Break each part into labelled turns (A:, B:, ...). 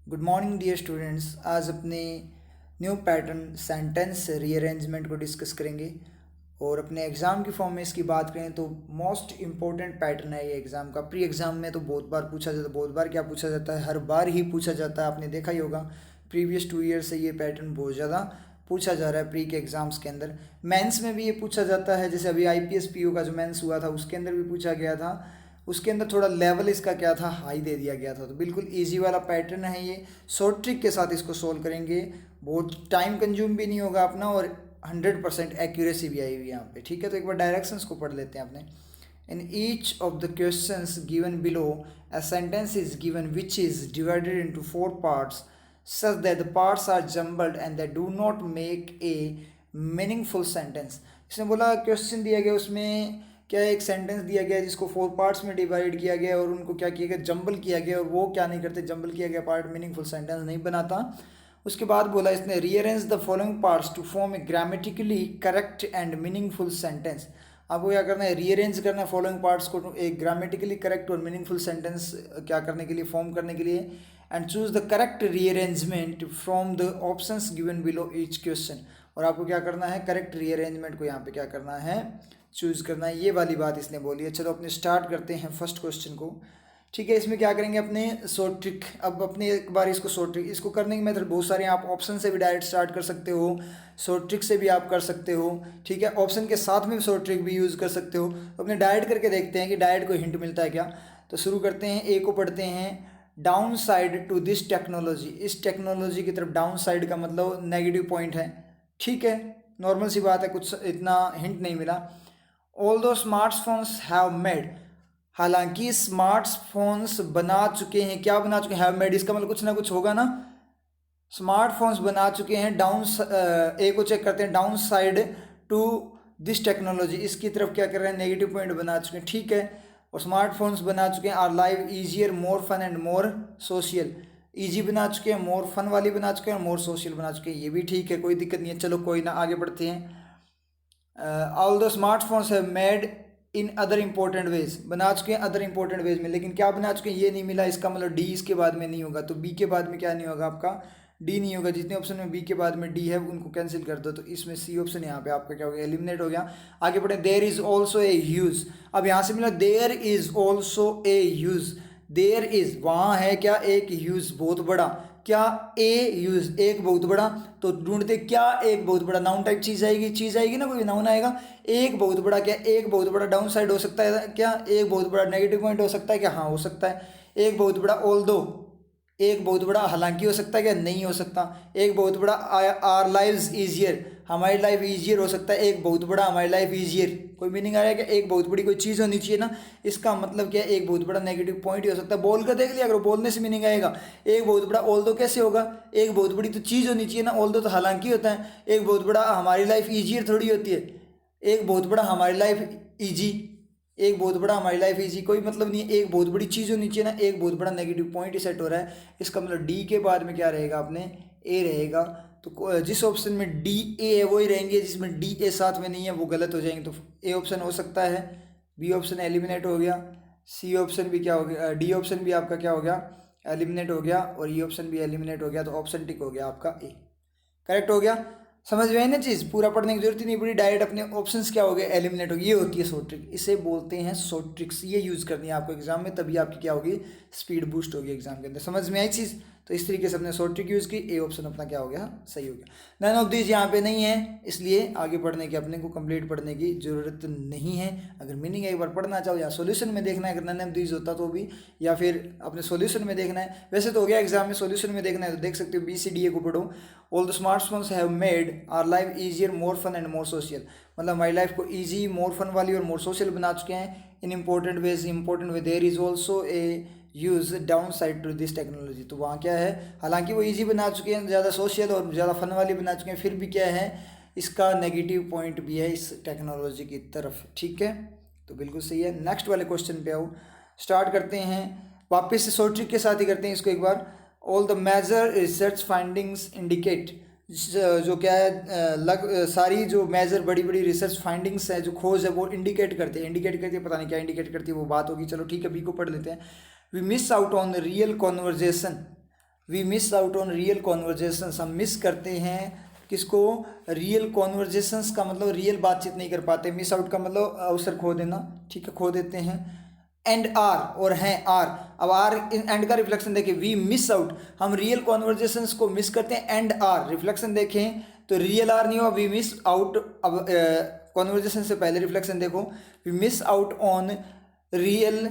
A: Good morning dear students. आज अपने new pattern sentence rearrangement को डिस्कस करेंगे और अपने एग्ज़ाम की फॉर्म में इसकी बात करें तो मोस्ट इम्पोर्टेंट पैटर्न है ये एग्ज़ाम का। प्री एग्ज़ाम में तो बहुत बार पूछा जाता है, बहुत बार क्या पूछा जाता है, हर बार ही पूछा जाता है। आपने देखा ही होगा प्रीवियस 2 ईयर से ये पैटर्न बहुत ज़्यादा पूछा जा रहा है प्री के एग्ज़ाम्स के अंदर। मेंस में भी ये पूछा जाता है, जैसे अभी आईपीएस पीओ का जो मेंस हुआ था उसके अंदर भी पूछा गया था। उसके अंदर थोड़ा लेवल इसका क्या था, हाई दे दिया गया था। तो बिल्कुल इजी वाला पैटर्न है ये। शॉर्ट ट्रिक के साथ इसको सोल्व करेंगे, बहुत टाइम कंज्यूम भी नहीं होगा अपना और 100% एक्यूरेसी भी आएगी यहाँ पे। ठीक है, तो एक बार डायरेक्शंस को पढ़ लेते हैं अपने। In each of the questions given below a sentence is given which is divided into 4 parts such that the parts are jumbled and they do not make a meaningful sentence। इसने बोला question दिया गया, उसमें क्या एक sentence दिया गया जिसको 4 पार्ट्स में डिवाइड किया गया और उनको क्या किया गया, जंबल किया गया, और वो क्या नहीं करते, जंबल किया गया पार्ट मीनिंगफुल सेंटेंस नहीं बनाता। उसके बाद बोला इसने rearrange the following parts to form a grammatically correct and meaningful sentence. आपको क्या करना है, रीअरेंज करना है फॉलोइंग पार्ट्स को एक ग्रामेटिकली करेक्ट और मीनिंगफुल सेंटेंस क्या करने के लिए, फॉर्म करने के लिए। And choose the correct rearrangement from the options given below each question. और आपको क्या करना है, करेक्ट रीअरेंजमेंट को यहाँ पे क्या करना है, चूज करना है। ये वाली बात इसने बोली है। चलो अपने स्टार्ट करते हैं फर्स्ट क्वेश्चन को। ठीक है, इसमें क्या करेंगे अपने शॉर्ट ट्रिक। अब अपने एक बार इसको शॉर्ट ट्रिक, इसको करने के मेथड बहुत सारे हैं। आप ऑप्शन से भी डायरेक्ट स्टार्ट कर सकते हो, शॉर्ट ट्रिक से भी आप कर सकते हो। ठीक है, ऑप्शन के साथ में शॉर्ट ट्रिक भी यूज़ कर सकते हो। तो अपने डायरेक्ट करके देखते हैं कि डायरेक्ट को हिंट मिलता है क्या। तो शुरू करते हैं, ए को पढ़ते हैं। Down side to this technology, इस टेक्नोलॉजी की तरफ डाउन साइड का मतलब नेगेटिव पॉइंट है। ठीक है, नॉर्मल सी बात है, कुछ इतना हिंट नहीं मिला। ऑल दो स्मार्टफोन्स हैव मेड, हालांकि स्मार्टफोन्स बना चुके हैं, क्या बना चुके हैं, हैव मेड, इसका मतलब कुछ ना कुछ होगा ना। स्मार्टफोन्स बना चुके हैं, डाउन ए को चेक करते हैं, down side to this technology, इसकी तरफ क्या कर रहे हैं, नेगेटिव पॉइंट बना चुके हैं। ठीक है, और स्मार्टफोन्स बना चुके हैं our live easier more fun and more social, easy बना चुके हैं, मोर फन वाली बना चुके हैं, मोर सोशल बना चुके हैं। ये भी ठीक है, कोई दिक्कत नहीं है। चलो कोई ना, आगे बढ़ते हैं। All the smartphones have made in other important ways, बना चुके हैं अदर इंपॉर्टेंट वेज में, लेकिन क्या बना चुके हैं ये नहीं मिला। इसका मतलब डी इसके बाद में नहीं होगा, तो बी के बाद में क्या नहीं होगा आपका, डी नहीं होगा। जितने ऑप्शन में बी के बाद में डी है उनको कैंसिल कर दो, तो इसमें सी ऑप्शन यहाँ पे आपका क्या हो गया, एलिमिनेट हो गया। आगे बढ़े, there is also a huge. अब यहाँ से मिला there is also a huge, there is वहाँ है क्या, एक ह्यूज बहुत बड़ा, क्या ए यूज एक बहुत बड़ा। तो ढूंढते क्या, एक बहुत बड़ा नाउन टाइप चीज आएगी ना, कोई नाउन आएगा। एक बहुत बड़ा, क्या एक बहुत बड़ा डाउन साइड हो सकता है क्या, एक बहुत बड़ा नेगेटिव पॉइंट हो सकता है क्या, हाँ हो सकता है। एक बहुत बड़ा ऑल दो, एक बहुत बड़ा हालांकि हो सकता है क्या, नहीं हो सकता। एक बहुत बड़ा आर लाइव्स इजियर, हमारी लाइफ इजियर हो सकता है। एक बहुत बड़ा हमारी लाइफ इजियर, कोई मीनिंग आ रहा है क्या, एक बहुत बड़ी कोई चीज़ होनी चाहिए ना। इसका मतलब क्या है, एक बहुत बड़ा नेगेटिव पॉइंट ही हो सकता है। बोल कर देख लिया अगर बोलने से मीनिंग आएगा। एक बहुत बड़ा ऑल दो कैसे होगा, एक बहुत बड़ी तो चीज़ होनी चाहिए ना, ऑल दो तो हालांकि होता है। एक बहुत बड़ा हमारी लाइफ इजियर थोड़ी होती है, एक बहुत बड़ा हमारी लाइफ इजी, एक बहुत बड़ा हमारी लाइफ इजी, कोई मतलब नहीं है। एक बहुत बड़ी चीज़ होनी चाहिए ना, एक बहुत बड़ा नेगेटिव पॉइंट ही सेट हो रहा है। इसका मतलब डी के बाद में क्या रहेगा अपने, ए रहेगा। तो जिस ऑप्शन में डी ए है वही रहेंगे, जिसमें डी ए साथ में नहीं है वो गलत हो जाएंगे। तो ए ऑप्शन हो सकता है, बी ऑप्शन एलिमिनेट हो गया, सी ऑप्शन भी क्या हो गया, डी ऑप्शन भी आपका क्या हो गया, एलिमिनेट हो गया, और ई ऑप्शन भी एलिमिनेट हो गया। तो ऑप्शन टिक हो गया आपका ए, करेक्ट हो गया। समझ में आई ना चीज़, पूरा पढ़ने की जरूरत ही नहीं पड़ी, डायरेक्ट अपने ऑप्शंस क्या हो गए, एलिमिनेट हो गई। ये होती है शॉर्ट ट्रिक, इसे बोलते हैं शॉर्ट ट्रिक्स। ये यूज़ करनी है आपको एग्जाम में, तभी आपकी क्या होगी, स्पीड बूस्ट होगी एग्जाम के अंदर। समझ में आई चीज़, तो इस तरीके से अपने शॉर्ट ट्रिक यूज़ की, ए ऑप्शन अपना क्या हो गया, सही हो गया। नन ऑफ दिस यहाँ पे नहीं है, इसलिए आगे पढ़ने की अपने को कंप्लीट पढ़ने की जरूरत नहीं है। अगर मीनिंग एक बार पढ़ना चाहो या सॉल्यूशन में देखना है, अगर नन ऑफ दिस होता तो भी, या फिर अपने सॉल्यूशन में देखना है। वैसे तो हो गया एग्जाम में, सॉल्यूशन में देखना है तो देख सकते हो, बी सी डी ए को पढ़ो। All the smartphones have made our life easier more fun and more social, मतलब हमारी लाइफ को ईजी, मोर फन वाली और मोर सोशल बना चुके हैं। In important ways, important way, there is also a use down side to this technology. तो वहाँ क्या है, हालांकि वो ईजी बना चुके हैं, ज़्यादा सोशल और ज़्यादा फन वाली बना चुके हैं, फिर भी क्या है, इसका नेगेटिव पॉइंट भी है इस टेक्नोलॉजी की तरफ। ठीक है, तो बिल्कुल सही है। नेक्स्ट वाले क्वेश्चन पे आओ, स्टार्ट करते हैं वापस से शॉर्ट ट्रिक के साथ ही करते हैं इसको एक बार। All the major research findings indicate, जो क्या है, सारी जो मेजर बड़ी बड़ी रिसर्च फाइंडिंग्स है, जो खोज है, वो इंडिकेट करते हैं। इंडिकेट करती है, पता नहीं क्या इंडिकेट करती है, वो बात होगी। चलो ठीक है, बी को पढ़ लेते हैं। We miss out on the real conversation, we miss out on real conversations, हम मिस करते हैं किसको, रियल कॉन्वर्जेशंस का मतलब रियल बातचीत नहीं कर पाते, मिस आउट का मतलब अवसर खो देना, ठीक है, खो देते हैं। एंड आर और हैं आर, अब आर एंड का रिफ्लेक्शन देखें, वी मिस आउट, हम रियल कॉन्वर्जेशंस को मिस करते हैं, एंड आर रिफ्लेक्शन देखें तो रियल आर नहीं हुआ, वी मिस आउट, अब कॉन्वर्जेशन से पहले रिफ्लेक्शन देखो, we miss out on real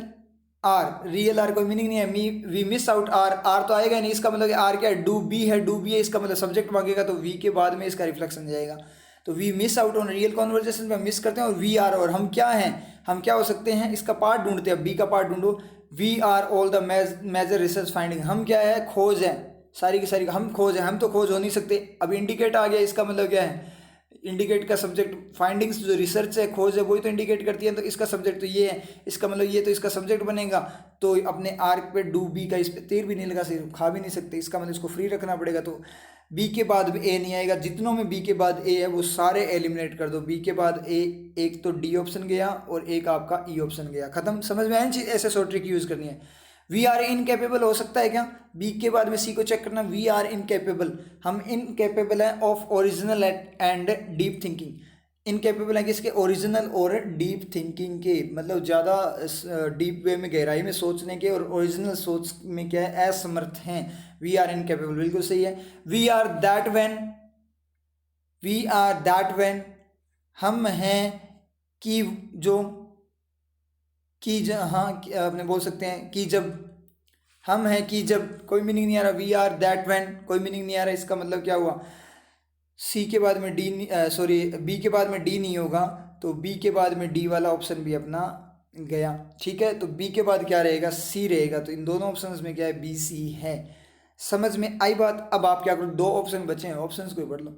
A: are, real are कोई मीनिंग नहीं है, we miss out are, are तो आएगा नहीं, इसका मतलब आर क्या है, डू बी है, डू बी है, इसका मतलब सब्जेक्ट मांगेगा तो वी के बाद में इसका रिफ्लेक्शन जाएगा, तो we miss out on real conversation में मिस करते हैं, और वी आर, और हम क्या हैं, हम क्या हो सकते हैं, इसका पार्ट ढूंढते हैं, बी का पार्ट ढूंढो, we are all the major research finding, हम क्या है, खोज है, सारी की सारी हम खोज है, हम तो खोज हो नहीं सकते, अब इंडिकेट आ गया, इसका मतलब क्या है, इंडिकेट का सब्जेक्ट, फाइंडिंग्स जो रिसर्च है, खोज है, वही तो इंडिकेट करती है, तो इसका सब्जेक्ट तो ये है, इसका मतलब ये तो इसका सब्जेक्ट बनेगा, तो अपने आर्क पे डू बी का, इस पे तीर भी नहीं लगा सकते, खा भी नहीं सकते, इसका मतलब इसको फ्री रखना पड़ेगा, तो बी के बाद भी ए नहीं आएगा, जितनों में बी के बाद ए है वो सारे एलिमिनेट कर दो, बी के बाद ए, एक तो डी ऑप्शन गया और एक आपका ई ऑप्शन गया, खत्म, समझ में आया चीज, ऐसे शॉर्ट ट्रिक यूज करनी है। वी आर इनकेपेबल हो सकता है क्या, बी के बाद में सी को चेक करना, वी आर इनकेपेबल, हम इनकेपेबल हैं of original and deep thinking, incapable है किसके, ओरिजिनल और डीप थिंकिंग के, मतलब ज़्यादा डीप वे में, गहराई में सोचने के, और ओरिजिनल सोच में क्या है, असमर्थ हैं, वी आर इनकेपेबल, बिल्कुल सही है। We are that when, we are that when, हम हैं कि जो, कि हाँ अपने बोल सकते हैं कि जब, हम हैं कि जब, कोई मीनिंग नहीं आ रहा, वी आर दैट व्हेन कोई मीनिंग नहीं आ रहा, इसका मतलब क्या हुआ, सी के बाद में डी, सॉरी बी के बाद में डी नहीं होगा, तो बी के बाद में डी वाला ऑप्शन भी अपना गया, ठीक है, तो बी के बाद क्या रहेगा, सी रहेगा, तो इन दोनों ऑप्शंस में क्या है, बी सी है, समझ में आई बात। अब आप क्या करो, दो ऑप्शन बचे हैं, ऑप्शंस को ही पढ़ लो,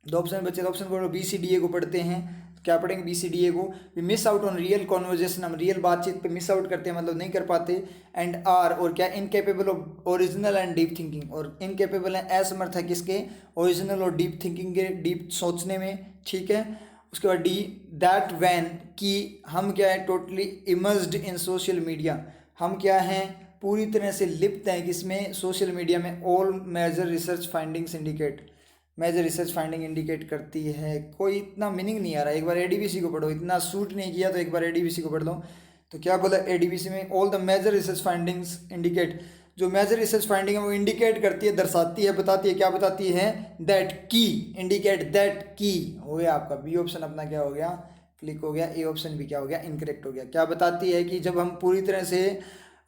A: दो ऑप्शन बचे, तो ऑप्शन पढ़ो, बी सी डी ए को पढ़ते हैं, क्या पढ़ेंगे, बी सी डी ए को, we miss out on real conversation, हम रियल बातचीत पे मिस आउट करते हैं, मतलब नहीं कर पाते, एंड आर, और क्या, incapable of original and deep thinking, और इनकेपेबल है, असमर्थ है किसके, ओरिजिनल और डीप थिंकिंग के, डीप सोचने में, ठीक है। उसके बाद डी, दैट वैन, कि हम क्या है, totally immersed in social media, हम क्या हैं, पूरी तरह से लिप्त हैं किसमें, सोशल मीडिया में, all major research findings indicate, major research finding indicate करती है, कोई इतना मीनिंग नहीं आ रहा, एक बार एडीबीसी को पढ़ो, इतना सूट नहीं किया तो एक बार एडीबीसी को पढ़ लो, तो क्या बोला एडीबीसी में, all the major research findings indicate, जो मेजर रिसर्च फाइंडिंग है वो इंडिकेट करती है, दर्शाती है, बताती है, क्या बताती है, दैट की, इंडिकेट दैट की, हो गया आपका बी ऑप्शन अपना क्या हो गया, क्लिक हो गया, ए ऑप्शन भी क्या हो गया, इनकरेक्ट हो गया, क्या बताती है कि जब हम पूरी तरह से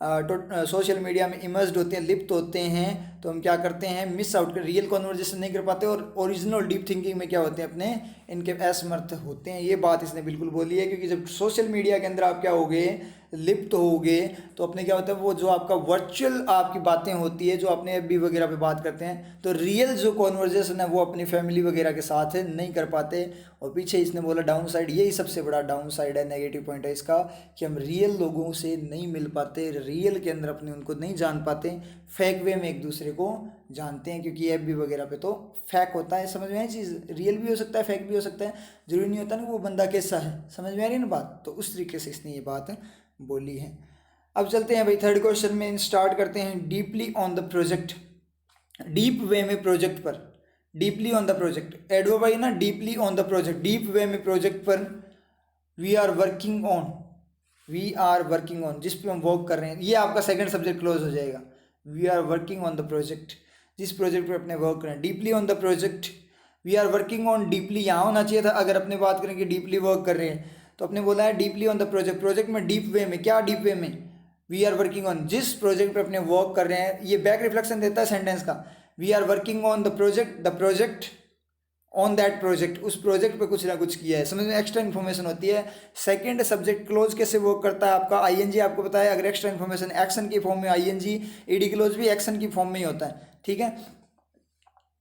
A: सोशल मीडिया में इमर्स्ड होते हैं, लिप्त होते हैं, तो हम क्या करते हैं, मिस आउट कर, रियल कॉन्वर्जेशन नहीं कर पाते, और ओरिजिनल डीप थिंकिंग में क्या होते हैं, अपने इनके असमर्थ होते हैं, ये बात इसने बिल्कुल बोली है, क्योंकि जब सोशल मीडिया के अंदर आप क्या होगे, लिप्त होगे, तो अपने क्या होता है, वो जो आपका वर्चुअल आपकी बातें होती है, जो अपने एफबी वगैरह पे बात करते हैं, तो रियल जो कॉन्वर्जेशन है वो अपनी फैमिली वगैरह के साथ नहीं कर पाते, और पीछे इसने बोला डाउन साइड, यही सबसे बड़ा डाउन साइड है, नेगेटिव पॉइंट है इसका, कि हम रियल लोगों से नहीं मिल पाते, रियल के अंदर अपने उनको नहीं जान पाते, फेक वे में एक दूसरे को जानते हैं, क्योंकि एफबी वगैरह पे तो फेक होता है, समझ में आई चीज़, रियल भी हो सकता है, फेक भी हो सकता है, जरूरी नहीं होता ना वो बंदा कैसा है, समझ में आ रही है ना बात, तो उस तरीके से इसने ये बात बोली है। अब चलते हैं भाई थर्ड क्वेश्चन में, स्टार्ट करते हैं, deeply on the project, deep way में प्रोजेक्ट पर, डीपली ऑन द प्रोजेक्ट, एडो भाई ना, deeply on the project, deep way में प्रोजेक्ट पर, we are working on, we are working on, जिस पे हम वर्क कर रहे हैं, ये आपका सेकंड सब्जेक्ट क्लोज हो जाएगा, we are working on the project, जिस प्रोजेक्ट पे अपने वर्क करें, deeply on the project, we are working on, deeply यहाँ होना चाहिए था, अगर अपने बात करें कि डीपली वर्क कर रहे हैं, तो अपने बोला है deeply on the project, project में डीप वे में, क्या डीप वे में, वी आर वर्किंग ऑन, जिस प्रोजेक्ट पे अपने वर्क कर रहे हैं, ये बैक रिफ्लेक्शन देता है सेंटेंस का, we are working on the project on that project, उस प्रोजेक्ट पे कुछ ना कुछ किया है, समझ में, एक्स्ट्रा इन्फॉर्मेशन होती है। सेकंड सब्जेक्ट क्लोज कैसे वर्क करता है आपका, आईएनजी आपको पता है, अगर एक्स्ट्रा इन्फॉर्मेशन एक्शन की फॉर्म में, आईएनजी ईडी क्लोज भी एक्शन की फॉर्म में ही होता है, ठीक है,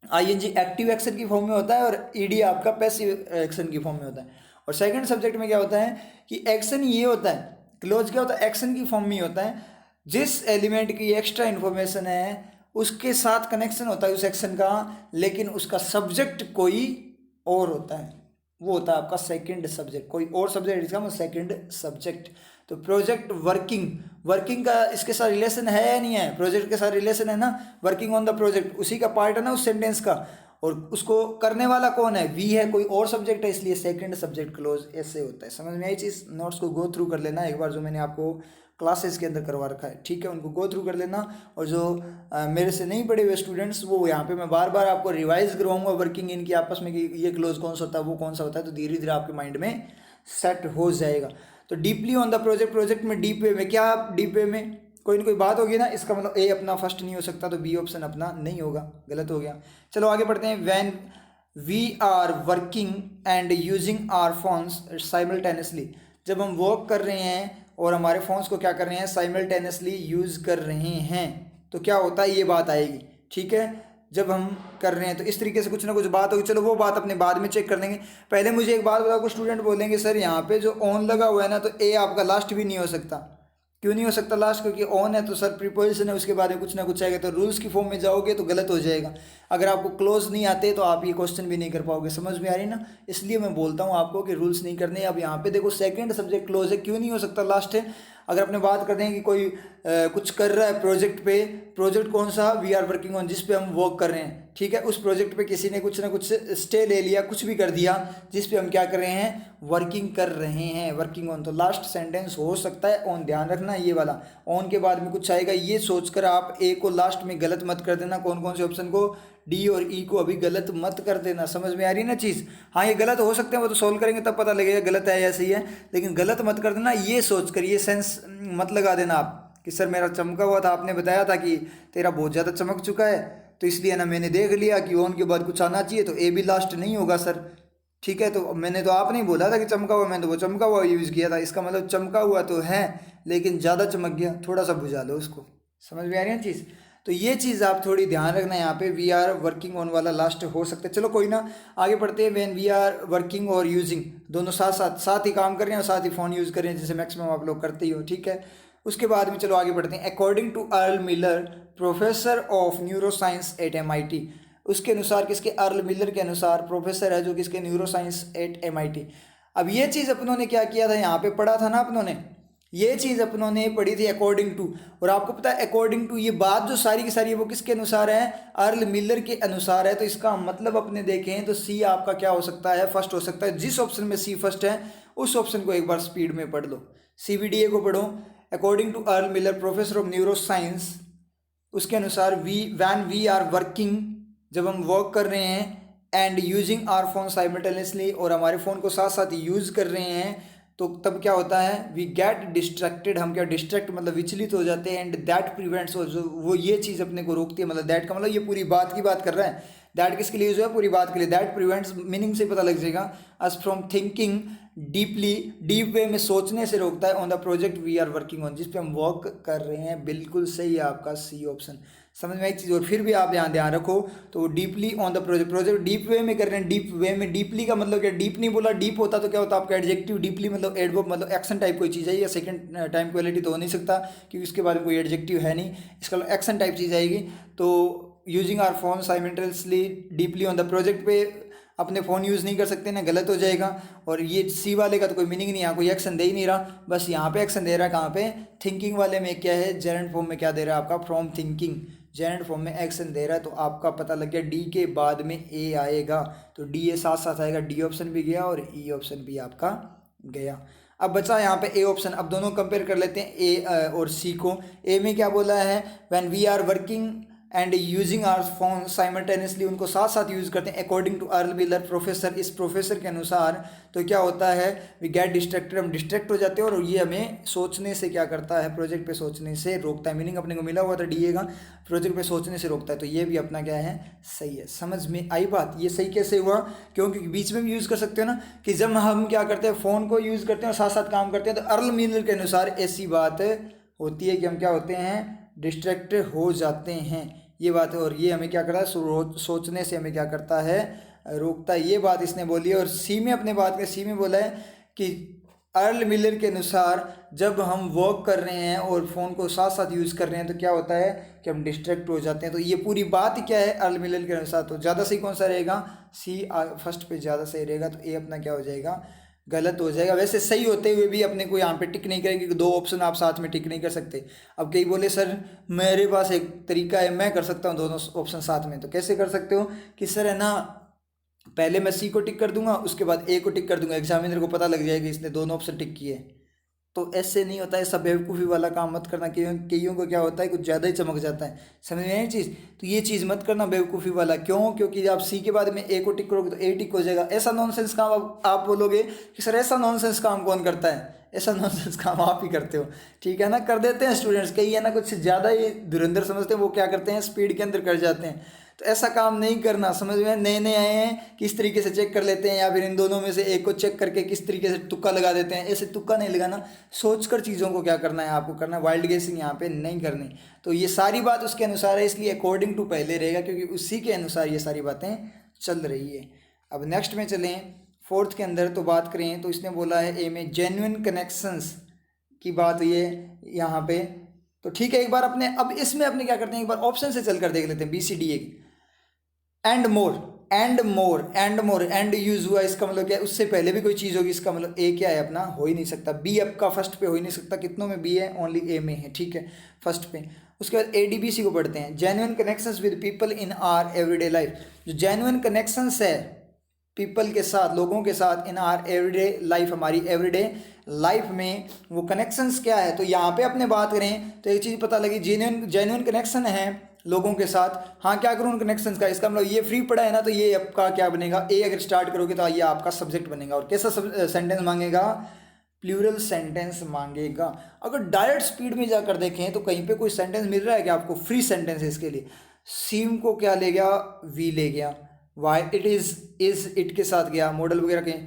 A: आईएनजी एक्टिव एक्शन की फॉर्म में होता है, और ईडी आपका पैसिव एक्शन की फॉर्म में होता है, और सेकंड सब्जेक्ट में क्या होता है कि एक्शन ये होता है, क्लोज क्या होता है, एक्शन की फॉर्म में ही होता है, जिस एलिमेंट की एक्स्ट्रा इन्फॉर्मेशन है उसके साथ कनेक्शन होता है उस एक्शन का, लेकिन उसका सब्जेक्ट कोई और होता है, वो होता है आपका सेकंड सब्जेक्ट, कोई और सब्जेक्ट इसका मतलब सेकंड सब्जेक्ट। तो प्रोजेक्ट वर्किंग, वर्किंग का इसके साथ रिलेशन है या नहीं है, प्रोजेक्ट के साथ रिलेशन है ना, वर्किंग ऑन द प्रोजेक्ट उसी का पार्ट है ना उस सेंटेंस का, और उसको करने वाला कौन है, वी है, कोई और सब्जेक्ट है, इसलिए सेकंड सब्जेक्ट क्लोज ऐसे होता है। समझ में आई चीज़? नोट्स को गो थ्रू कर लेना एक बार, जो मैंने आपको क्लासेस के अंदर करवा रखा है, ठीक है, उनको गो थ्रू कर लेना। और जो मेरे से नहीं पढ़े हुए स्टूडेंट्स, वो यहाँ पे मैं बार बार आपको रिवाइज करवाऊंगा वर्किंग इनकी आपस में कि ये क्लोज कौन सा होता है, वो कौन सा होता है, तो धीरे धीरे आपके माइंड में सेट हो जाएगा। तो deeply on the project, project में डीप वे में, क्या डीप वे में कोई ना कोई बात होगी ना, इसका मतलब ए अपना फर्स्ट नहीं हो सकता, तो बी ऑप्शन अपना नहीं होगा, गलत हो गया। चलो आगे बढ़ते हैं। When we are working and using our phones simultaneously, जब हम वर्क कर रहे हैं और हमारे फोन्स को क्या कर रहे हैं, साइमल्टेनियसली यूज़ कर रहे हैं, तो क्या होता है, ये बात आएगी, ठीक है। जब हम कर रहे हैं तो इस तरीके से कुछ ना कुछ बात होगी, चलो वो बात अपने बाद में चेक कर लेंगे। पहले मुझे एक बात बताओ, कुछ स्टूडेंट बोलेंगे सर यहाँ पे जो ऑन लगा हुआ है ना, तो ए आपका लास्ट भी नहीं हो सकता। क्यों नहीं हो सकता लास्ट? क्योंकि ऑन है तो सर प्रीपोजिशन है, उसके बाद में कुछ ना कुछ आएगा, तो रूल्स की फॉर्म में जाओगे तो गलत हो जाएगा। अगर आपको क्लोज नहीं आते तो आप ये क्वेश्चन भी नहीं कर पाओगे। समझ में आ रही ना? इसलिए मैं बोलता हूँ आपको कि रूल्स नहीं करने। अब यहाँ पे देखो सेकंड सब्जेक्ट क्लोज है, क्यों नहीं हो सकता, लास्ट है। अगर अपने बात करते हैं कि कोई कुछ कर रहा है प्रोजेक्ट पे, प्रोजेक्ट कौन सा, वी आर वर्किंग ऑन, जिस पे हम वर्क कर रहे हैं, ठीक है, उस प्रोजेक्ट पे किसी ने कुछ ना कुछ स्टे ले लिया, कुछ भी कर दिया, जिस पे हम क्या कर रहे हैं, वर्किंग कर रहे हैं, वर्किंग ऑन, तो लास्ट सेंटेंस हो सकता है ऑन। ध्यान रखना ये वाला, ऑन के बाद में कुछ आएगा, ये सोचकर आप ए को लास्ट में गलत मत कर देना। कौन कौन से ऑप्शन को, डी और ई को अभी गलत मत कर देना। समझ में आ रही है ना चीज़? हाँ ये गलत हो सकते हैं, वो तो सोल्व करेंगे तब पता लगेगा गलत है या सही है, लेकिन गलत मत कर देना, ये सोच कर, ये सेंस मत लगा देना आप कि सर मेरा चमका हुआ था, आपने बताया था कि तेरा बहुत ज़्यादा चमक चुका है, तो इसलिए ना मैंने देख लिया कि ऑन के बाद कुछ आना चाहिए, तो ए भी लास्ट नहीं होगा सर, ठीक है। तो मैंने तो आप नहीं बोला था कि चमका हुआ, मैंने तो वो चमका हुआ यूज़ किया था, इसका मतलब चमका हुआ तो है लेकिन ज़्यादा चमक गया, थोड़ा सा बुझा लो उसको। समझ में आ रही है चीज़? तो ये चीज़ आप थोड़ी ध्यान रखना, यहाँ पे वी आर वर्किंग ऑन वाला लास्ट हो सकता है। चलो कोई ना, आगे बढ़ते हैं। व्हेन वी आर वर्किंग और यूजिंग, दोनों साथ साथ साथ ही काम कर रहे हैं और साथ ही फ़ोन यूज़ कर रहे हैं, जैसे मैक्सिमम आप लोग करते ही हो, ठीक है। उसके बाद में चलो आगे बढ़ते हैं। According to Earl Miller, professor of neuroscience at MIT, उसके अनुसार, किसके, अर्ल मिलर के अनुसार, प्रोफेसर है जो किसके, न्यूरो साइंस एट MIT। अब ये चीज़ अपनों ने क्या किया था, यहाँ पे पढ़ा था ना अपनों ने, ये चीज़ अपनों ने पढ़ी थी अकॉर्डिंग टू, और आपको पता है अकॉर्डिंग टू ये बात जो सारी की सारी है वो किसके अनुसार है, अर्ल मिलर के अनुसार है। तो इसका मतलब अपने देखें तो सी आपका क्या हो सकता है, फर्स्ट हो सकता है। जिस ऑप्शन में सी फर्स्ट है उस ऑप्शन को एक बार स्पीड में पढ़ लो, CBDA को पढ़ो। According to Earl Miller, professor of neuroscience, उसके अनुसार वैन वी आर वर्किंग, जब हम वर्क कर रहे हैं, and using our phone simultaneously, और हमारे फ़ोन को साथ साथ यूज़ कर रहे हैं, तो तब क्या होता है, वी गेट डिस्ट्रैक्टेड, हम क्या, डिस्ट्रैक्ट मतलब विचलित हो जाते हैं, एंड दैट प्रिवेंट्स, वो ये चीज़ अपने को रोकती है, मतलब दैट का मतलब ये पूरी बात की बात कर रहा है, दैट किसके लिए जो है, पूरी बात के लिए। दैट प्रिवेंट्स मीनिंग से पता लग जाएगा, us from thinking deeply, deep way में सोचने से रोकता है, on the project we are working on, जिस पे हम वर्क कर रहे हैं। बिल्कुल सही है आपका सी ऑप्शन। समझ में एक चीज़, और फिर भी आप यहाँ ध्यान रखो, तो deeply on the project, project deep way में कर रहे हैं, डीप वे में, डीपली का मतलब क्या, डीप नहीं बोला, डीप होता तो क्या होता आपका एडजेक्टिव, डीपली मतलब एडवर्ब, मतलब एक्शन टाइप कोई चीज़ है, या सेकंड टाइम क्वालिटी तो हो नहीं सकता क्योंकि इसके बारे में कोई एडजेक्टिव है नहीं, इसका एक्शन टाइप चीज़ आएगी। तो using our phone simultaneously deeply on the project पे अपने फ़ोन यूज़ नहीं कर सकते ना, गलत हो जाएगा। और ये सी वाले का तो कोई मीनिंग नहीं, यहाँ कोई एक्शन दे ही नहीं रहा, बस यहाँ पे एक्शन दे रहा है, कहाँ पे, थिंकिंग वाले में क्या है, जेरेंट फॉर्म में क्या दे रहा है आपका, फ्रॉम थिंकिंग, जेरेंट फॉर्म में एक्शन दे रहा है। तो आपका पता लग गया, डी के बाद में ए आएगा, तो डी ए साथ साथ आएगा, डी ऑप्शन भी गया और ई ऑप्शन भी आपका गया। अब बचा यहाँ पे ए ऑप्शन। अब दोनों कंपेयर कर लेते हैं, ए और सी को। ए में क्या बोला है, when we are working and using our phone simultaneously, उनको साथ साथ यूज़ करते हैं, according to Earl Miller professor, इस प्रोफेसर के अनुसार। तो क्या होता है, वी गेट डिस्ट्रैक्टेड, हम डिस्ट्रैक्ट हो जाते हैं, और ये हमें सोचने से क्या करता है, प्रोजेक्ट पे सोचने से रोकता है। मीनिंग अपने को मिला हुआ था डीए का, प्रोजेक्ट पे सोचने से रोकता है, तो ये भी अपना क्या है, सही है। समझ में आई बात? ये सही कैसे हुआ, क्योंकि बीच में भी यूज़ कर सकते हो ना, कि जब हम क्या करते हैं, फ़ोन को यूज़ करते हैं और साथ साथ काम करते हैं, तो अर्ल मिलर के अनुसार ऐसी बात होती है कि हम क्या होते हैं, डिस्ट्रैक्ट हो जाते हैं, ये बात है। और ये हमें क्या करता है, सोचने से हमें क्या करता है, रोकता है, ये बात इसने बोली है। और सी में अपने बात के, सी में बोला है कि अर्ल मिलर के अनुसार जब हम वर्क कर रहे हैं और फ़ोन को साथ साथ यूज़ कर रहे हैं तो क्या होता है कि हम डिस्ट्रैक्ट हो जाते हैं। तो ये पूरी बात ही क्या है अर्ल मिलर के अनुसार, तो ज़्यादा सही कौन सा रहेगा, सी फर्स्ट पे ज़्यादा सही रहेगा, तो ए अपना क्या हो जाएगा, गलत हो जाएगा। वैसे सही होते हुए भी अपने को यहाँ पे टिक नहीं करेंगे, दो ऑप्शन आप साथ में टिक नहीं कर सकते। अब कई बोले सर मेरे पास एक तरीका है, मैं कर सकता हूँ दोनों ऑप्शन साथ में, तो कैसे कर सकते हो कि सर है ना, पहले मैं सी को टिक कर दूंगा, उसके बाद ए को टिक कर दूंगा, एग्जामिनर को पता लग जाएगा इसने दोनों ऑप्शन टिक किए। तो ऐसे नहीं होता है, सब बेवकूफ़ी वाला काम मत करना। कईयों को क्या होता है कुछ ज़्यादा ही चमक जाता है, समझ में आई चीज़। तो ये चीज़ मत करना बेवकूफ़ी वाला, क्यों, क्योंकि आप सी के बाद में ए को टिक करोगे तो ए टिक हो जाएगा। ऐसा नॉनसेंस काम आप बोलोगे कि सर ऐसा नॉनसेंस काम कौन करता है, ऐसा नॉनसेंस काम आप ही करते हो, ठीक है ना। कर देते हैं स्टूडेंट्स, कई है ना कुछ ज़्यादा ही धुरंधर समझते हैं, वो क्या करते हैं स्पीड के अंदर कर जाते हैं। तो ऐसा काम नहीं करना, समझ में। नए नए आए हैं किस तरीके से चेक कर लेते हैं, या फिर इन दोनों में से एक को चेक करके किस तरीके से तुक्का लगा देते हैं। ऐसे तुक्का नहीं लगाना, सोचकर चीज़ों को क्या करना है आपको करना है, वाइल्ड गेसिंग यहाँ पे नहीं करनी। तो ये सारी बात उसके अनुसार है, इसलिए अकॉर्डिंग टू पहले रहेगा, क्योंकि उसी के अनुसार ये सारी बातें चल रही है। अब नेक्स्ट में चलें, फोर्थ के अंदर तो बात करें तो इसने बोला है ए में जेन्युइन कनेक्शंस की बात ये यहाँ पे। तो ठीक है, एक बार अपने अब इसमें अपने क्या करते हैं, एक बार ऑप्शन से चलकर देख लेते हैं, B C D A. And more, and more, and more, and use हुआ, इसका मतलब क्या है, उससे पहले भी कोई चीज़ होगी, इसका मतलब ए क्या है अपना, हो ही नहीं सकता। बी आपका फर्स्ट पे हो ही नहीं सकता, कितनों में बी है, ओनली ए में है, ठीक है, फर्स्ट पे। उसके बाद ए डी बी सी को पढ़ते हैं, genuine connections with people in are everyday life. जो जेन्युइन कनेक्शंस है पीपल के साथ, लोगों के साथ, इन आर एवरीडे लाइफ, हमारी एवरीडे लाइफ में वो कनेक्शंस क्या है। तो यहाँ पे अपने बात करें तो एक चीज़ पता लगी, जेन्युइन कनेक्शन है लोगों के साथ। हाँ, क्या करूँ उन कनेक्शंस का, इसका मतलब ये फ्री पड़ा है ना, तो ये आपका क्या बनेगा, ए अगर स्टार्ट करोगे तो ये आपका सब्जेक्ट बनेगा। और कैसा सेंटेंस मांगेगा, प्लूरल सेंटेंस मांगेगा। अगर डायरेक्ट स्पीड में जाकर देखें तो कहीं पे कोई सेंटेंस मिल रहा है कि आपको, फ्री सेंटेंस है इसके लिए। सीम को क्या ले गया, वी ले गया, वाई इट इज इट के साथ गया, मॉडल वगैरह के।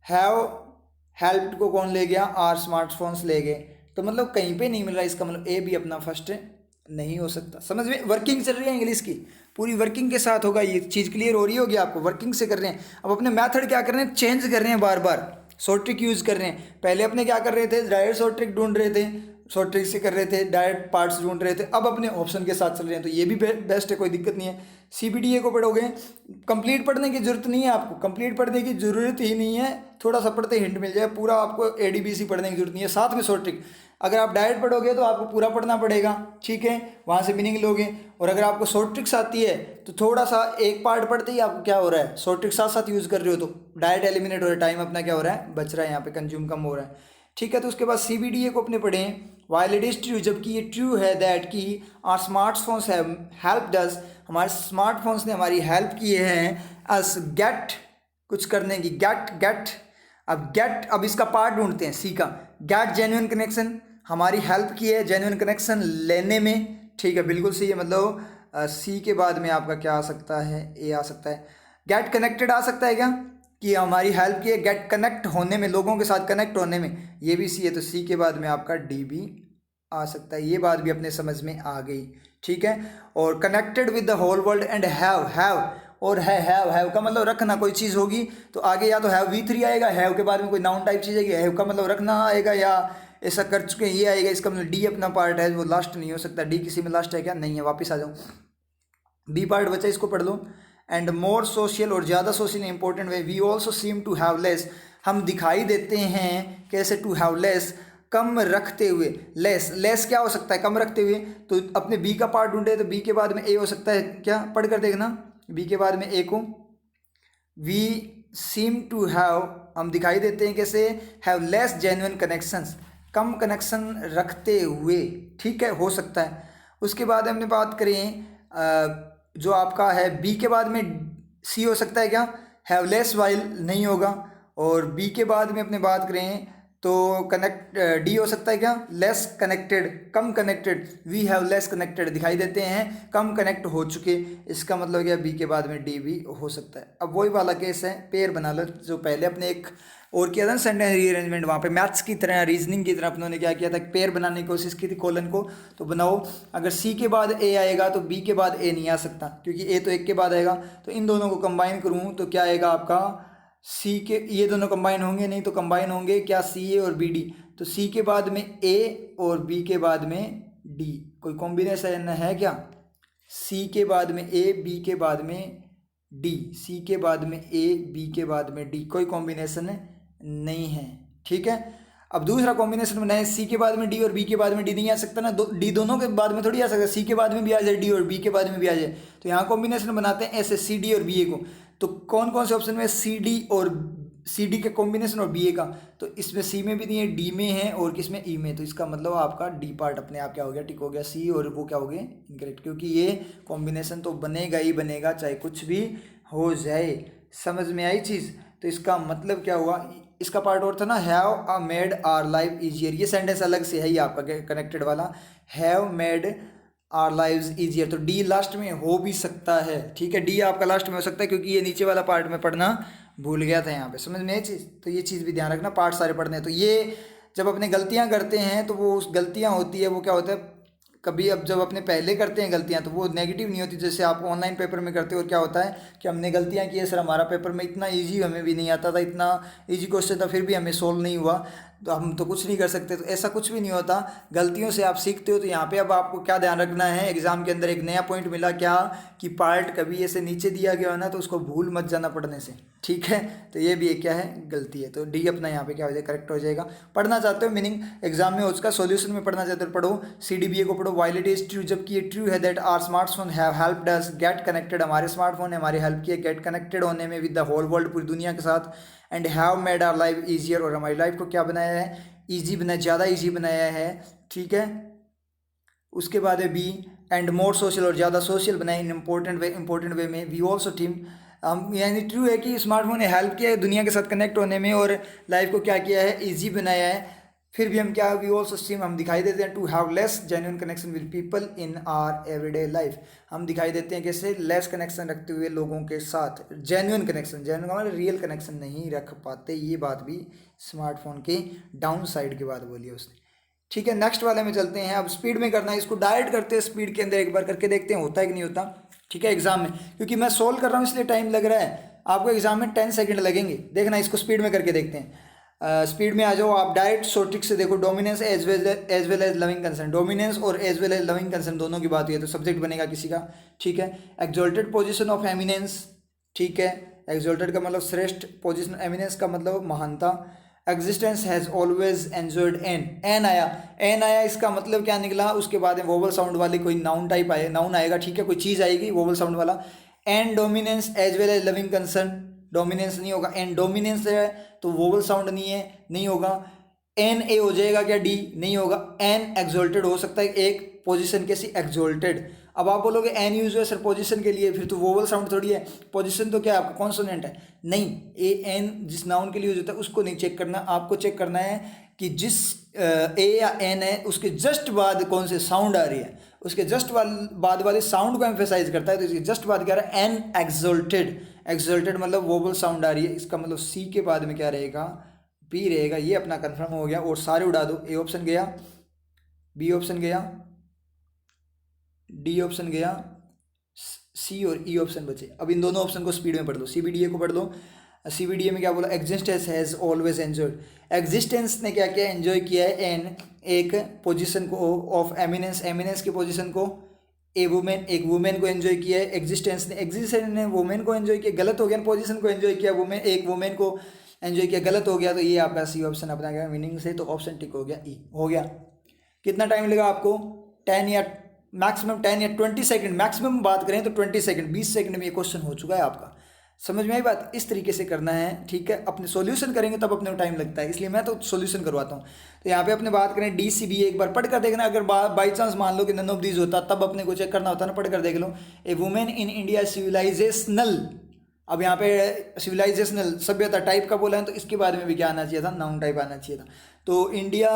A: हैव हेल्प्ड को कौन ले गया, आर स्मार्टफोन्स ले गए। तो मतलब कहीं पे नहीं मिल रहा, इसका मतलब ए भी अपना फर्स्ट नहीं हो सकता। समझ में, वर्किंग चल रही है इंग्लिश की, पूरी वर्किंग के साथ होगा, ये चीज़ क्लियर हो रही होगी आपको, वर्किंग से कर रहे हैं। अब अपने मेथड क्या कर रहे हैं, चेंज कर रहे हैं, बार बार शॉर्ट ट्रिक यूज़ कर रहे हैं। पहले अपने क्या कर रहे थे, डायरेक्ट शॉर्ट ट्रिक ढूंढ रहे थे, शॉर्ट ट्रिक से कर रहे थे, डायरेक्ट पार्ट्स ढूंढ रहे थे, अब अपने ऑप्शन के साथ चल रहे हैं। तो ये भी बेस्ट है, कोई दिक्कत नहीं है। CBDA को पढ़ोगे, कंप्लीट पढ़ने की जरूरत नहीं है आपको, कंप्लीट पढ़ने की जरूरत ही नहीं है, थोड़ा सा पढ़ते हिंट मिल जाए, पूरा आपको ADBC पढ़ने की जरूरत नहीं है, साथ में शॉर्ट ट्रिक। अगर आप डायरेक्ट पढ़ोगे तो आपको पूरा पढ़ना पड़ेगा, ठीक है, वहाँ से मीनिंग लोगे। और अगर आपको शॉर्ट ट्रिक्स आती है तो थोड़ा सा एक पार्ट पढ़ते ही आपको क्या हो रहा है, शॉर्ट ट्रिक साथ साथ यूज़ कर रहे हो तो डायरेक्ट एलिमिनेट हो रहा है, टाइम अपना क्या हो रहा है, बच रहा है, यहाँ पे कंज्यूम कम हो रहा है, ठीक है। तो उसके बाद CBDA को अपने पढ़ें, वाइल इट इज़ ट्रू, जबकि ये ट्रू है, दैट कि our smartphones have helped us, हमारे स्मार्टफोन्स ने हमारी हेल्प किए हैं, अस गेट, कुछ करने की, गेट। अब गेट, अब इसका पार्ट ढूंढते हैं सी का, गेट जेन्युइन कनेक्शन, हमारी हेल्प की है जेन्युइन कनेक्शन लेने में, ठीक है, बिल्कुल सही है। मतलब सी के बाद में आपका क्या आ सकता है, ए आ सकता है। गेट कनेक्टेड आ सकता है क्या, कि हमारी हेल्प की है गेट कनेक्ट होने में, लोगों के साथ कनेक्ट होने में, ये भी सी है। तो सी के बाद में आपका डी भी आ सकता है, ये बात भी अपने समझ में आ गई, ठीक है। और connected with the whole world and have और हैव का मतलब रखना, कोई चीज़ होगी तो आगे या तो हैव V3 आएगा, हैव के बाद में कोई नाउन टाइप चीज़ आएगी, हैव का मतलब रखना आएगा, या ऐसा कर चुके हैं ये आएगा। इसका मतलब डी अपना पार्ट है, वो लास्ट नहीं हो सकता। डी किसी में लास्ट है क्या, नहीं है, वापस आ जाऊँ, बी पार्ट बचा, इसको पढ़ लो। एंड मोर सोशल, और ज़्यादा social important way, we also seem to have less, हम दिखाई देते हैं कैसे, टू हैव लेस, कम रखते हुए। लेस क्या हो सकता है, कम रखते हुए। तो अपने बी का पार्ट ढूंढे तो बी के बाद में ए हो सकता है क्या, पढ़ कर देखना, बी के बाद में ए को, वी सीम टू हैव, हम दिखाई देते हैं कैसे, have less genuine connections, come connection रखते हुए, ठीक है, हो सकता है। उसके बाद हमने बात करें जो आपका है बी के बाद में सी हो सकता है क्या, हैव लेस वाइल नहीं होगा। और बी के बाद में अपने बात करें तो कनेक्ट डी हो सकता है क्या, लेस कनेक्टेड, कम connected, we have less connected, दिखाई देते हैं कम कनेक्ट हो चुके, इसका मतलब क्या, बी के बाद में डी भी हो सकता है। अब वही वाला केस है, पेयर बना लो, जो पहले अपने एक और किया था ना सेंटेंस रीअरेंजमेंट, वहाँ पे मैथ्स की तरह, रीजनिंग की तरह अपनों ने क्या किया था, पेयर बनाने की कोशिश की थी कॉलन को। तो बनाओ, अगर सी के बाद ए आएगा तो बी के बाद ए नहीं आ सकता, क्योंकि ए तो एक के बाद आएगा। तो इन दोनों को कंबाइन करूँ तो क्या आएगा आपका, सी के ये दोनों कंबाइन होंगे नहीं, तो कंबाइन होंगे क्या, सी ए और बी डी। तो सी के बाद में ए और बी के बाद में डी, कोई कॉम्बिनेशन है क्या? सी के बाद में ए, बी के बाद में डी, सी के बाद में ए, बी के बाद में डी, कोई कॉम्बिनेशन नहीं है। ठीक है, अब दूसरा कॉम्बिनेशन बनाए, सी के बाद में डी और बी के बाद में डी नहीं आ सकता ना, डी दोनों के बाद में थोड़ी आ सकता, सी के बाद में भी आ जाए डी और बी के बाद में भी आ जाए। तो यहाँ कॉम्बिनेशन बनाते हैं ऐसे, सी डी और बी ए को। तो कौन कौन से ऑप्शन में, सी डी और सी डी का कॉम्बिनेशन और बी ए का, तो इसमें सी में भी नहीं है, डी में है और किसमें, ई में। तो इसका मतलब आपका डी पार्ट अपने आप क्या हो गया, टिक हो गया। सी और वो क्या हो गया, इनकरेक्ट, क्योंकि ये कॉम्बिनेशन तो बनेगा ही बनेगा चाहे कुछ भी हो जाए। समझ में आई चीज़? तो इसका मतलब क्या हुआ, इसका पार्ट और था ना, have a made our life easier, ये सेंटेंस अलग से है ही आपका कनेक्टेड वाला, have made our lives easier. तो डी लास्ट में हो भी सकता है, ठीक है, डी आपका लास्ट में हो सकता है, क्योंकि ये नीचे वाला पार्ट में पढ़ना भूल गया था यहाँ पे। समझ में ये चीज़? तो ये चीज़ भी ध्यान रखना, पार्ट सारे पढ़ने हैं। तो ये जब अपने गलतियाँ करते हैं तो वो उस गलतियाँ होती है, वो क्या होता है, कभी अब जब अपने पहले करते हैं गलतियाँ तो वो नेगेटिव नहीं होती। जैसे आप ऑनलाइन पेपर में करते हो, क्या होता है कि हमने गलतियाँ की है, सर हमारा पेपर में इतना इजी हमें भी नहीं आता था, इतना इजी क्वेश्चन था फिर भी हमें सोल्व नहीं हुआ, तो हम तो कुछ नहीं कर सकते। तो ऐसा कुछ भी नहीं होता, गलतियों से आप सीखते हो। तो यहाँ पे अब आपको क्या ध्यान रखना है, एग्जाम के अंदर एक नया पॉइंट मिला क्या, कि पार्ट कभी ऐसे नीचे दिया गया हो ना तो उसको भूल मत जाना पढ़ने से, ठीक है। तो ये भी एक क्या है, गलती है। तो डी अपना यहाँ पे क्या हो जाएगा, करेक्ट हो जाएगा। पढ़ना चाहते हो मीनिंग एग्जाम में उसका सॉल्यूशन में पढ़ना चाहते हो पढ़ो, सी डी बी ए को पढ़ो, वाइल इट इज ट्रू, जबकि ये ट्रू है that our smartphone have helped us get connected, हमारे स्मार्टफोन ने हमारी हेल्प की है गेट कनेक्टेड होने में विद द होल वर्ल्ड, पूरी दुनिया के साथ, and have made our life easier, और हमारी लाइफ को क्या बनाया है, ईजी बनाया, ज़्यादा ईजी बनाया है, ठीक है। उसके बाद है बी, एंड मोर सोशल, और ज़्यादा सोशल बनाया इन इंपॉर्टेंट वे में। वी ऑल्सो टीम, हम यानी ट्रू है कि स्मार्टफोन ने हेल्प किया है दुनिया के साथ कनेक्ट होने में और लाइफ को क्या किया है, ईजी बनाया है। फिर भी हम क्या, वी ऑल्सो स्ट्रीम, हम दिखाई देते हैं to have less genuine connection with people in our everyday life, हम दिखाई देते हैं कैसे, लेस कनेक्शन रखते हुए लोगों के साथ, जेन्युइन कनेक्शन, जेन्युइन हमारे रियल कनेक्शन नहीं रख पाते। ये बात भी स्मार्टफोन के डाउन साइड की बात बोली है उसने, ठीक है। नेक्स्ट वाले में चलते हैं, अब स्पीड में करना है, इसको डायरेक्ट करते हैं स्पीड के अंदर, एक बार करके देखते हैं होता है कि नहीं होता, ठीक है। एग्जाम में क्योंकि मैं सोल्व कर रहा हूँ इसलिए टाइम लग रहा है, आपको एग्जाम में 10 सेकंड लगेंगे। देखना इसको स्पीड में करके देखते हैं। स्पीड में आ जाओ आप, डायरेक्ट शॉर्ट से देखो, dominance as well as loving concern, dominance और as well as loving concern दोनों की बात हुई है तो सब्जेक्ट बनेगा किसी का, ठीक है। एक्सॉल्टेड पोजीशन ऑफ एमिनेंस, ठीक है, एक्सॉल्टेड का मतलब श्रेष्ठ, पोजीशन एमिनेंस का मतलब महानता। Existence has always enjoyed an, an आया, एन आया, इसका मतलब क्या निकला, उसके बाद में वोवल साउंड वाली कोई नाउन टाइप आए, नाउन आएगा, ठीक है, कोई चीज़ आएगी वोवल साउंड वाला। An dominance as well as loving concern, dominance नहीं होगा, एन डोमिनेंस है तो वोवल साउंड नहीं है, नहीं होगा। एन ए हो जाएगा क्या, डी नहीं होगा। एन एक्सॉल्टेड हो सकता है, एक पोजीशन कैसी, एक्सॉल्टेड। अब आप बोलोगे एन यूज है सर पोजीशन के लिए, फिर तो वोवल साउंड थोड़ी है, पोजीशन तो क्या है आपका कॉन्सोनेंट है, नहीं। ए एन जिस नाउन के लिए यूज होता है उसको नहीं चेक करना, आपको चेक करना है कि जिस ए या एन है उसके जस्ट बाद कौन से साउंड आ रही है, उसके जस्ट बाद वाले साउंड को एम्फेसाइज करता है। तो इसके जस्ट बाद क्या रहा है, एन एक्सॉल्टेड, एक्सॉल्टेड मतलब वोवल साउंड आ रही है, इसका मतलब सी के बाद में क्या रहेगा, बी रहेगा। ये अपना कंफर्म हो गया और सारे उड़ा दो, ए ऑप्शन गया, बी ऑप्शन गया, डी ऑप्शन गया, सी और ई ऑप्शन बचे। अब इन दोनों ऑप्शन को स्पीड में पढ़ लो, सीबीडीए को पढ़ लो। सीबीडीए में क्या बोला, existence has always enjoyed, existence ने क्या किया, एंजॉय किया है एन एक पोजीशन को ऑफ एमिनेंस, एमिनेंस की पोजीशन को, ए वुमेन एक वुमेन को एंजॉय किया है। एग्जिस्टेंस ने वुमेन को एंजॉय किया, गलत हो गया, पोजीशन को एंजॉय किया, वुमेन एक वुमेन को एंजॉय किया, गलत हो गया। तो ये आपका सी ऑप्शन अपना गया मीनिंग से, तो ऑप्शन टिक हो गया, ई हो गया। कितना टाइम लगा आपको, 10 या मैक्सिमम 10 या 20 सेकंड, मैक्सिमम बात करें तो 20 सेकंड, 20 सेकंड में ये क्वेश्चन हो चुका है आपका। समझ में आई बात, इस तरीके से करना है, ठीक है। अपने सॉल्यूशन करेंगे तब अपने टाइम लगता है, इसलिए मैं तो सॉल्यूशन करवाता हूँ। तो यहाँ पे अपने बात करें डी सी बी, एक बार पढ़ कर देखना, अगर बाई चांस मान लो कि नन ऑफ दीज होता तब अपने को चेक करना होता ना, पढ़ कर देख लो। ए वुमेन इन इंडिया सिविलाइजेशनल, अब यहाँ पे सिविलाइजेशनल सभ्यता टाइप का बोला है तो इसके बारे में भी क्या आना चाहिए था, नाउन टाइप आना चाहिए था। तो India,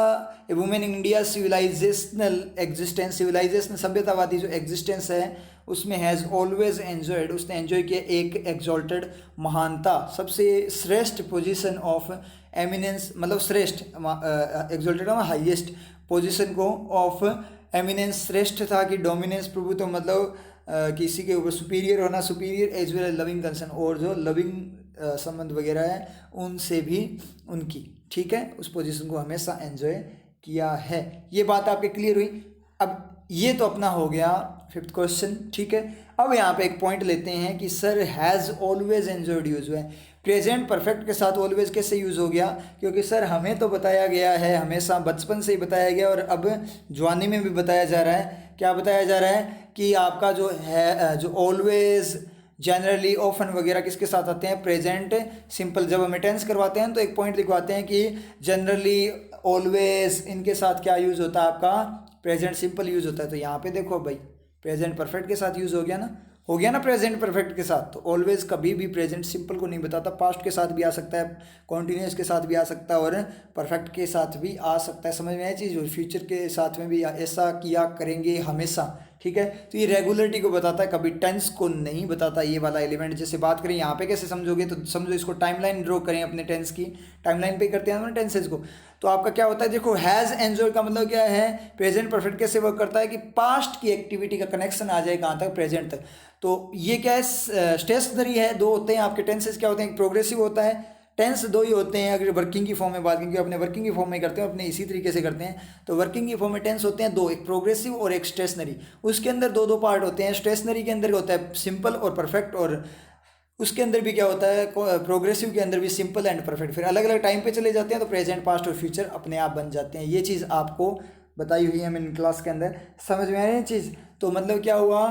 A: a women in India civilisational existence, civilisation सभ्यतावादी जो एग्जिस्टेंस है उसमें हैज़ ऑलवेज एंजॉयड, उसने एंजॉय किया एक एक्सॉल्टेड महानता, सबसे श्रेष्ठ पोजीशन ऑफ एमिनेंस, मतलब श्रेष्ठ, एक्सॉल्टेड हाईएस्ट पोजीशन को, ऑफ एमिनेंस श्रेष्ठ था, कि डोमिनेंस प्रभुत्व मतलब किसी के ऊपर सुपीरियर होना, superior as well as loving concern, और जो लविंग संबंध वगैरह है उनसे भी उनकी, ठीक है, उस पोजीशन को हमेशा एंजॉय किया है। ये बात आपके क्लियर हुई। अब ये तो अपना हो गया 5th क्वेश्चन, ठीक है। अब यहाँ पे एक पॉइंट लेते हैं कि sir has always enjoyed use हुआ है, प्रेजेंट परफेक्ट के साथ ऑलवेज कैसे यूज़ हो गया? क्योंकि सर हमें तो बताया गया है, हमेशा बचपन से ही बताया गया और अब जवानी में भी बताया जा रहा है। क्या बताया जा रहा है कि आपका जो है जो ऑलवेज, जनरली, ऑफन वगैरह किसके साथ आते हैं? Present simple. जब हमें टेंस करवाते हैं तो एक पॉइंट लिखवाते हैं कि जनरली, ऑलवेज, इनके साथ क्या यूज़ होता है? आपका प्रेजेंट सिंपल यूज़ होता है। तो यहाँ पे देखो भाई, प्रेजेंट परफेक्ट के साथ यूज़ हो गया ना, हो गया ना प्रेजेंट परफेक्ट के साथ। तो ऑलवेज कभी भी प्रेजेंट सिंपल को नहीं बताता, पास्ट के साथ भी आ सकता है, कॉन्टिन्यूस के साथ भी आ सकता है और परफेक्ट के साथ भी आ सकता है। समझ में आई चीज़? और फ्यूचर के साथ में भी ऐसा किया करेंगे हमेशा, ठीक है। तो ये रेगुलरिटी को बताता है, कभी टेंस को नहीं बताता ये वाला एलिमेंट। जैसे बात करें यहाँ पे कैसे समझोगे, तो समझो इसको टाइमलाइन ड्रॉ करें अपने टेंस की, टाइमलाइन पे करते हैं ना टेंसेज को। तो आपका क्या होता है, देखो हैज़ एंजॉय का मतलब क्या है? प्रेजेंट परफेक्ट कैसे वर्क करता है कि पास्ट की एक्टिविटी का कनेक्शन आ जाए कहाँ तक? प्रेजेंट तक। तो ये क्या है? स्टेशनरी है। दो होते हैं आपके टेंसेज, क्या होते हैं? एक प्रोग्रेसिव होता है, टेंस दो ही होते हैं। अगर वर्किंग की फॉर्म में बात करेंगे, अपने वर्किंग की फॉर्म में करते हैं, अपने इसी तरीके से करते हैं। तो वर्किंग की फॉर्म में टेंस होते हैं दो, एक प्रोग्रेसिव और एक स्टेशनरी। उसके अंदर दो दो पार्ट होते हैं। स्टेशनरी के अंदर होता है सिंपल और परफेक्ट, और उसके अंदर भी क्या होता है? प्रोग्रेसिव के अंदर भी सिंपल एंड परफेक्ट। फिर अलग अलग टाइम पे चले जाते हैं तो प्रेजेंट, पास्ट और फ्यूचर अपने आप बन जाते हैं। ये चीज़ आपको बताई हुई है मैंने क्लास के अंदर। समझ में आ रही है चीज़? तो मतलब क्या हुआ,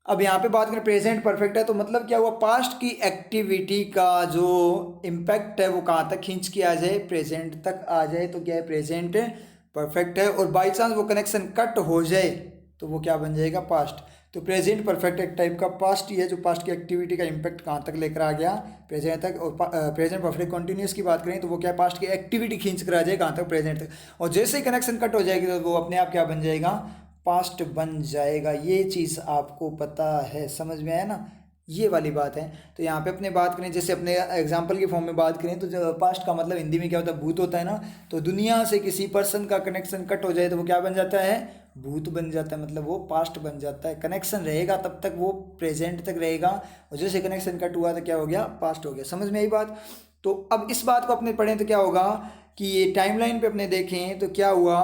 A: अब यहाँ पे बात करें प्रेजेंट परफेक्ट है, तो मतलब क्या हुआ? पास्ट की एक्टिविटी का जो इम्पैक्ट है वो कहाँ तक खींच के आ जाए? प्रेजेंट तक आ जाए, तो क्या है? प्रेजेंट परफेक्ट है। और बाई चांस वो कनेक्शन कट हो जाए तो वो क्या बन जाएगा? पास्ट। तो प्रेजेंट परफेक्ट एक टाइप का पास्ट ही है, जो पास्ट की एक्टिविटी का इम्पैक्ट कहाँ तक लेकर आ गया? प्रेजेंट तक। और प्रेजेंट परफेक्ट कंटिन्यूस की बात करें तो वो क्या? पास्ट की एक्टिविटी खींच कर आ जाए कहाँ तक? प्रेजेंट तक। और जैसे ही कनेक्शन कट हो जाएगी तो वो अपने आप क्या बन जाएगा? पास्ट बन जाएगा। ये चीज़ आपको पता है, समझ में आया ना? ये वाली बात है। तो यहाँ पे अपने बात करें, जैसे अपने एग्जाम्पल की फॉर्म में बात करें तो पास्ट का मतलब हिंदी में क्या होता है? भूत होता है ना। तो दुनिया से किसी पर्सन का कनेक्शन कट हो जाए तो वो क्या बन जाता है? भूत बन जाता है, मतलब वो पास्ट बन जाता है। कनेक्शन रहेगा तब तक वो प्रेजेंट तक रहेगा, और जैसे कनेक्शन कट हुआ तो क्या हो गया? पास्ट हो गया। समझ में आई बात? तो अब इस बात को अपने पढ़ें तो क्या होगा कि ये टाइमलाइन पे अपने देखें तो क्या हुआ,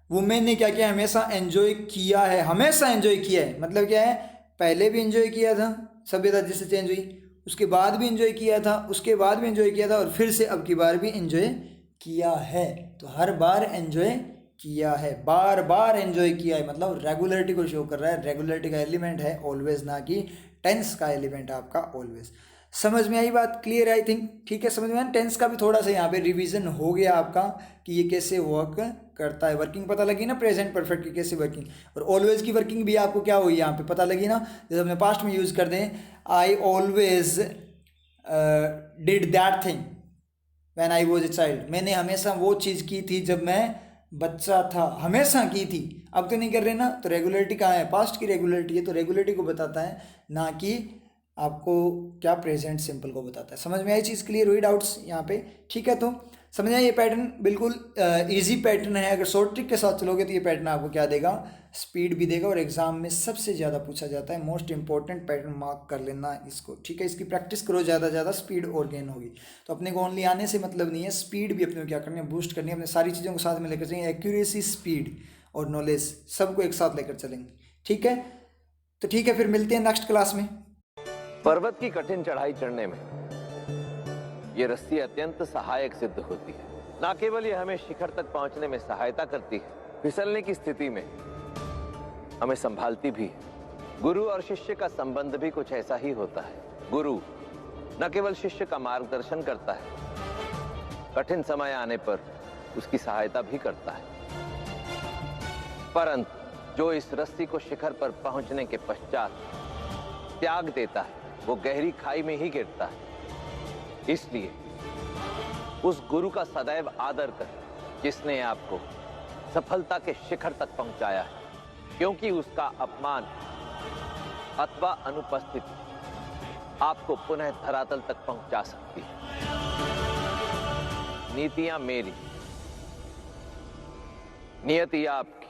A: वुमेन ने क्या किया? हमेशा एंजॉय किया है। हमेशा एंजॉय किया है मतलब क्या है? पहले भी एंजॉय किया था, सभ्यता जैसे चेंज हुई, उसके बाद भी एंजॉय किया था, उसके बाद भी एंजॉय किया था, और फिर से अब की बार भी एंजॉय किया है। तो हर बार एंजॉय किया है, बार बार एंजॉय किया है, मतलब रेगुलरिटी को शो कर रहा है। रेगुलरिटी का एलिमेंट है ऑलवेज, ना कि टेंस का एलिमेंट आपका ऑलवेज। समझ में आई बात? Clear I think? ठीक है, समझ में आया? टेंस का भी थोड़ा सा यहाँ पे रिवीजन हो गया आपका कि ये कैसे वर्क करता है। वर्किंग पता लगी ना प्रेजेंट परफेक्ट की कैसे वर्किंग, और ऑलवेज की वर्किंग भी आपको क्या हुई यहाँ पे पता लगी ना। जैसे अपने पास्ट में यूज़ कर दें, I always did that thing when I was a child. मैंने हमेशा वो चीज़ की थी जब मैं बच्चा था, हमेशा की थी, अब तो नहीं कर रहे ना। तो रेगुलरिटी कहाँ है? पास्ट की रेगुलरिटी है, तो रेगुलरिटी को बताता है, ना कि आपको क्या? प्रेजेंट सिंपल को बताता है। समझ में आई चीज़? क्लियर हुई? डाउट्स यहाँ पे? ठीक है, तो समझ आए? ये पैटर्न बिल्कुल इजी पैटर्न है। अगर शॉर्ट ट्रिक के साथ चलोगे तो ये पैटर्न आपको क्या देगा? स्पीड भी देगा, और एग्जाम में सबसे ज़्यादा पूछा जाता है। मोस्ट इंपॉर्टेंट पैटर्न मार्क कर लेना इसको, ठीक है। इसकी प्रैक्टिस करो, ज़्यादा ज़्यादा स्पीड और गेन होगी। तो अपने को ओनली आने से मतलब नहीं है, स्पीड भी अपने को क्या करनी है? बूस्ट करनी है। अपने सारी चीज़ों को साथ में लेकर चलेंगे, एक्यूरेसी, स्पीड और नॉलेज सबको एक साथ लेकर चलेंगे, ठीक है। तो ठीक है, फिर मिलते हैं नेक्स्ट क्लास में।
B: पर्वत की कठिन चढ़ाई चढ़ने में ये रस्सी अत्यंत सहायक सिद्ध होती है। न केवल ये हमें शिखर तक पहुंचने में सहायता करती है, फिसलने की स्थिति में हमें संभालती भी है। गुरु और शिष्य का संबंध भी कुछ ऐसा ही होता है। गुरु न केवल शिष्य का मार्गदर्शन करता है, कठिन समय आने पर उसकी सहायता भी करता है, परंतु जो इस रस्सी को शिखर पर पहुंचने के पश्चात त्याग देता है वो गहरी खाई में ही गिरता है। इसलिए उस गुरु का सदैव आदर कर जिसने आपको सफलता के शिखर तक पहुंचाया है, क्योंकि उसका अपमान अथवा अनुपस्थिति आपको पुनः धरातल तक पहुंचा सकती है। नीतियां मेरी, नियति आपकी।